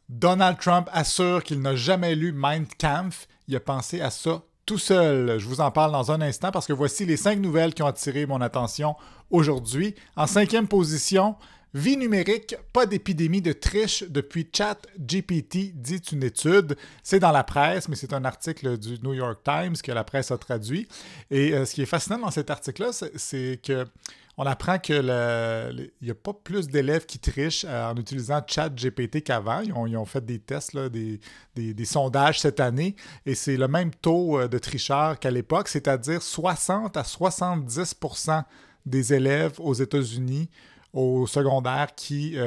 Donald Trump assure qu'il n'a jamais lu Mein Kampf. Il a pensé à ça tout seul. Je vous en parle dans un instant parce que voici les 5 nouvelles qui ont attiré mon attention aujourd'hui. En 5e position, vie numérique, pas d'épidémie de triche depuis ChatGPT, dit une étude. C'est dans la presse, mais c'est un article du New York Times que la presse a traduit. Et ce qui est fascinant dans cet article-là, c'est que on apprend qu'il n'y a pas plus d'élèves qui trichent en utilisant ChatGPT qu'avant. Ils ont fait des tests, là, des sondages cette année, et c'est le même taux de tricheurs qu'à l'époque, c'est-à-dire 60 à 70% des élèves aux États-Unis au secondaire qui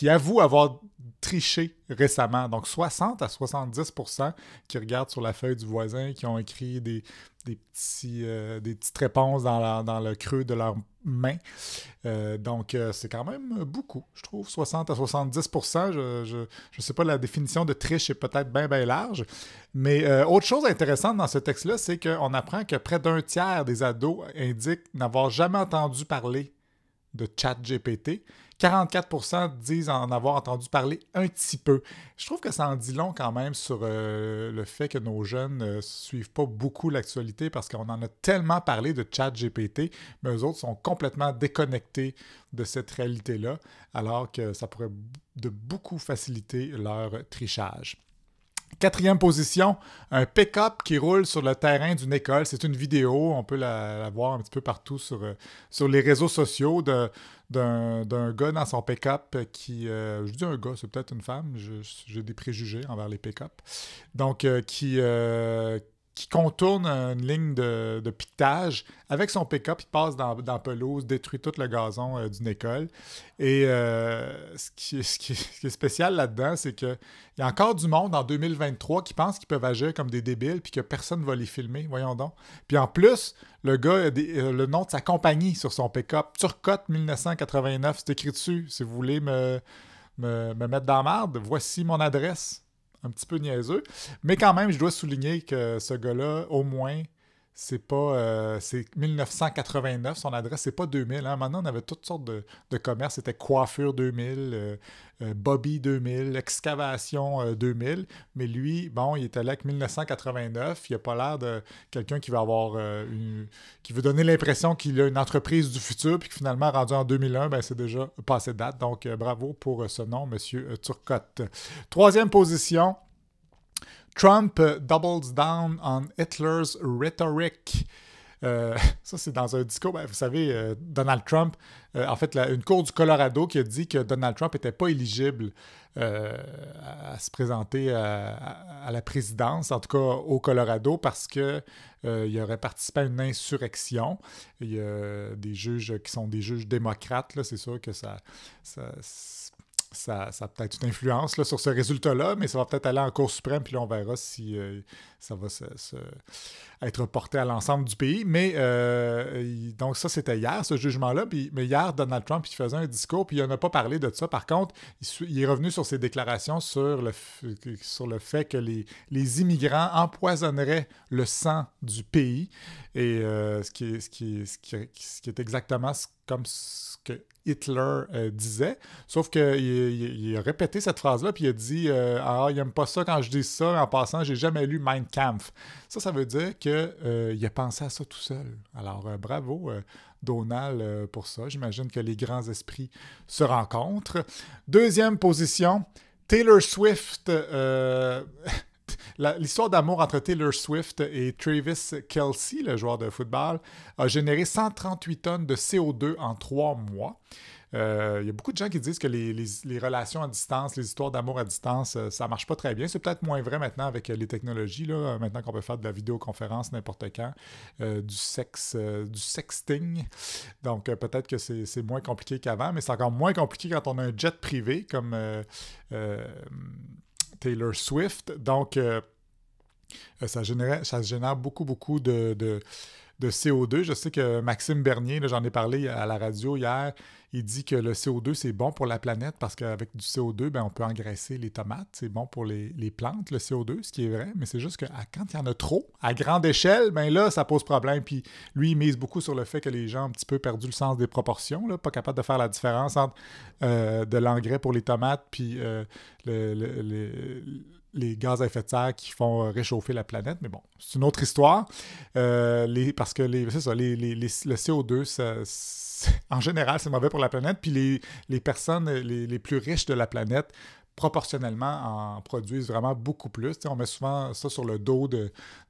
avouent avoir triché récemment. Donc 60 à 70% qui regardent sur la feuille du voisin, qui ont écrit des petites réponses dans le creux de leur main. Donc, c'est quand même beaucoup, je trouve. 60 à 70%. Je sais pas, la définition de triche est peut-être bien, bien large. Mais autre chose intéressante dans ce texte-là, c'est qu'on apprend que près d'un tiers des ados indiquent n'avoir jamais entendu parler de ChatGPT. 44% disent en avoir entendu parler un petit peu. Je trouve que ça en dit long quand même sur le fait que nos jeunes ne suivent pas beaucoup l'actualité parce qu'on en a tellement parlé de ChatGPT, mais eux autres sont complètement déconnectés de cette réalité-là, alors que ça pourrait de beaucoup faciliter leur trichage. 4e position, un pick-up qui roule sur le terrain d'une école. C'est une vidéo, on peut la voir un petit peu partout sur les réseaux sociaux d'un gars dans son pick-up qui... je dis un gars, c'est peut-être une femme, j'ai des préjugés envers les pick-up. Donc, qui contourne une ligne de piquetage. Avec son pick-up, il passe dans la pelouse, détruit tout le gazon d'une école. Et ce qui est spécial là-dedans, c'est qu'il y a encore du monde en 2023 qui pense qu'ils peuvent agir comme des débiles puis que personne ne va les filmer, voyons donc. Puis en plus, le gars a le nom de sa compagnie sur son pick-up. Turcotte 1989, c'est écrit dessus. Si vous voulez me mettre dans la marde, voici mon adresse. Un petit peu niaiseux. Mais quand même, je dois souligner que ce gars-là, au moins, c'est 1989, son adresse, c'est pas 2000. Hein. Maintenant, on avait toutes sortes de commerces. C'était Coiffure 2000, Bobby 2000, Excavation 2000. Mais lui, bon, il était là avec 1989. Il n'a pas l'air de quelqu'un qui va avoir qui veut donner l'impression qu'il a une entreprise du futur, puis que finalement, rendu en 2001, ben, c'est déjà passé de date. Donc, bravo pour ce nom, M. Turcotte. 3e position. Trump doubles down on Hitler's rhetoric. Ça, c'est dans un discours. Ben, vous savez, Donald Trump, en fait, une cour du Colorado qui a dit que Donald Trump n'était pas éligible à se présenter à la présidence, en tout cas au Colorado, parce qu'il aurait participé à une insurrection. Il y a des juges qui sont des juges démocrates, là, c'est sûr que ça a peut-être une influence là, sur ce résultat-là, mais ça va peut-être aller en Cour suprême, puis là, on verra si ça va être porté à l'ensemble du pays. Mais donc ça, c'était hier, ce jugement-là. Mais hier, Donald Trump, il faisait un discours, puis il n'a pas parlé de ça. Par contre, il est revenu sur ses déclarations sur le fait que les immigrants empoisonneraient le sang du pays. Et ce qui est exactement comme ce que Hitler disait, sauf qu'il a répété cette phrase-là, puis il a dit il n'aime pas ça quand je dis ça, en passant, j'ai jamais lu Mein Kampf. Ça veut dire qu'il a pensé à ça tout seul. Alors, bravo, Donald, pour ça. J'imagine que les grands esprits se rencontrent. 2e position, Taylor Swift... L'histoire d'amour entre Taylor Swift et Travis Kelce, le joueur de football, a généré 138 tonnes de CO2 en 3 mois. Il y a beaucoup de gens qui disent que les relations à distance, les histoires d'amour à distance, ça marche pas très bien. C'est peut-être moins vrai maintenant avec les technologies, là, maintenant qu'on peut faire de la vidéoconférence n'importe quand, du sexting. Donc, peut-être que c'est moins compliqué qu'avant, mais c'est encore moins compliqué quand on a un jet privé comme... Taylor Swift. Donc, ça génère beaucoup, beaucoup de de CO2. Je sais que Maxime Bernier, là, j'en ai parlé à la radio hier, il dit que le CO2, c'est bon pour la planète parce qu'avec du CO2, ben, on peut engraisser les tomates. C'est bon pour les plantes, le CO2, ce qui est vrai. Mais c'est juste que quand il y en a trop, à grande échelle, ben là, ça pose problème. Puis lui, il mise beaucoup sur le fait que les gens ont un petit peu perdu le sens des proportions, là, pas capables de faire la différence entre de l'engrais pour les tomates puis les gaz à effet de serre qui font réchauffer la planète. Mais bon, c'est une autre histoire. Parce que c'est ça, le CO2, en général, c'est mauvais pour la planète. Puis les personnes les plus riches de la planète, proportionnellement, en produisent vraiment beaucoup plus. T'sais, on met souvent ça sur le dos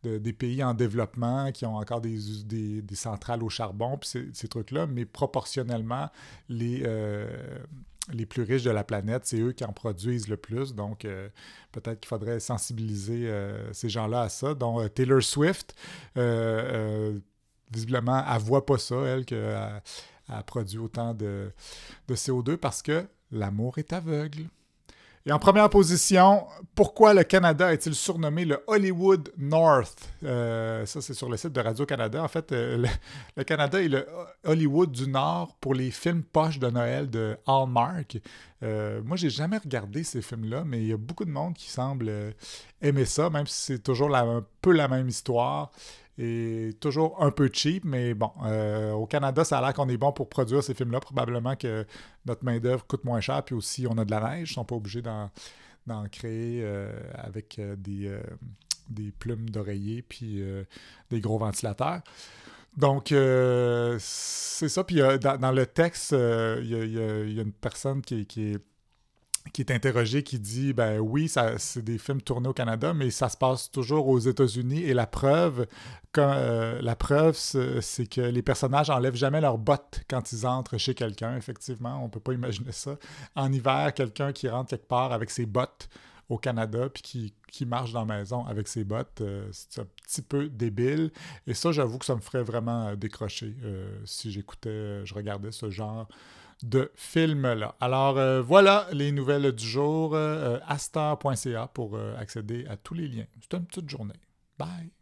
des pays en développement qui ont encore des centrales au charbon, puis ces trucs-là, mais proportionnellement, les plus riches de la planète, c'est eux qui en produisent le plus. Donc, peut-être qu'il faudrait sensibiliser ces gens-là à ça. Donc, Taylor Swift, visiblement, elle ne voit pas ça, elle, qu'elle produit autant de CO2 parce que l'amour est aveugle. Et en première position, pourquoi le Canada est-il surnommé le Hollywood North? Ça, c'est sur le site de Radio-Canada. En fait, le Canada est le Hollywood du Nord pour les films poches de Noël de Hallmark. Moi, j'ai jamais regardé ces films-là, mais il y a beaucoup de monde qui semble aimer ça, même si c'est toujours un peu la même histoire. Et toujours un peu cheap, mais bon, au Canada, ça a l'air qu'on est bon pour produire ces films-là. Probablement que notre main-d'œuvre coûte moins cher, puis aussi on a de la neige, ils ne sont pas obligés d'en créer avec des plumes d'oreiller puis des gros ventilateurs. Donc, c'est ça. Puis dans le texte, il y a une personne qui est interrogé, qui dit ben oui, c'est des films tournés au Canada, mais ça se passe toujours aux États-Unis. Et la preuve, c'est que les personnages n'enlèvent jamais leurs bottes quand ils entrent chez quelqu'un. Effectivement, on ne peut pas imaginer ça. En hiver, quelqu'un qui rentre quelque part avec ses bottes au Canada puis qui marche dans la maison avec ses bottes, c'est un petit peu débile. Et ça, j'avoue que ça me ferait vraiment décrocher si je regardais ce genre de film-là. Alors, voilà les nouvelles du jour. Astar.ca pour accéder à tous les liens. C'est une petite journée. Bye!